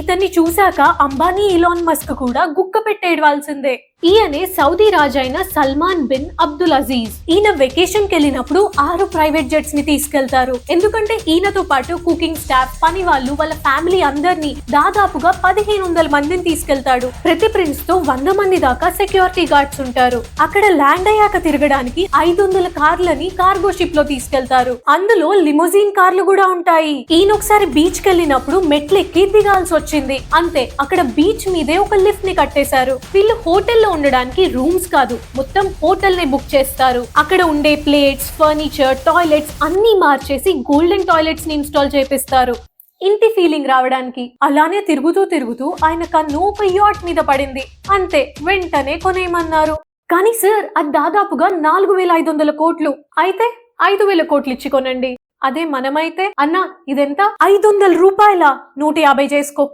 ఇతన్ని చూశాక Ambani Elon Musk కూడా గుక్క పెట్టేయవలసిందే. ఈయనే సౌదీ రాజైన సల్మాన్ బిన్ అబ్దుల్ అజీజ్. ఈయన వెకేషన్ కి వెళ్ళినప్పుడు 6 ప్రైవేట్ జెట్స్ ని తీసుకెళ్తారు. ఎందుకంటే ఈయనతో పాటు కుకింగ్ స్టాఫ్, పని వాళ్ళు, వాళ్ళ ఫ్యామిలీ అందరినీ దాదాపుగా 1500 మందిని తీసుకెళ్తాడు. ప్రతి ప్రిన్స్ తో 100 మంది దాకా సెక్యూరిటీ గార్డ్స్ ఉంటారు. అక్కడ ల్యాండ్ అయ్యాక తిరగడానికి 500 కార్లని కార్గో షిప్ లో తీసుకెళ్తారు. అందులో లిమోజిన్ కార్లు కూడా ఉంటాయి. ఈయన ఒకసారి బీచ్ కి వెళ్ళినప్పుడు మెట్లెక్కి దిగాల్సి వచ్చింది. అంతే, అక్కడ బీచ్ మీదే ఒక లిఫ్ట్ ని కట్టేశారు. వీళ్ళు హోటల్లో ఉండడానికి రూమ్స్ కాదు, మొత్తం హోటల్ ని బుక్ చేస్తారు. అక్కడ ఉండే ప్లేట్స్, ఫర్నిచర్, టాయిలెట్స్ అన్ని మార్చేసి గోల్డెన్ టాయిలెట్స్ ని ఇన్స్టాల్ చేపిస్తారు. ఇంటి ఫీలింగ్ రావడానికి. అలానే తిరుగుతూ ఆయన కన్ను ఒక యాట్ మీద పడింది. అంతే, వెంటనే కొనేయమన్నారు. కానీ సార్, అది దాదాపుగా 4500 కోట్లు. అయితే 5000 కోట్లు ఇచ్చి కొనండి. అదే మనమైతే, అన్నా ఇదెంత? 500 రూపాయల 150 చేసుకో.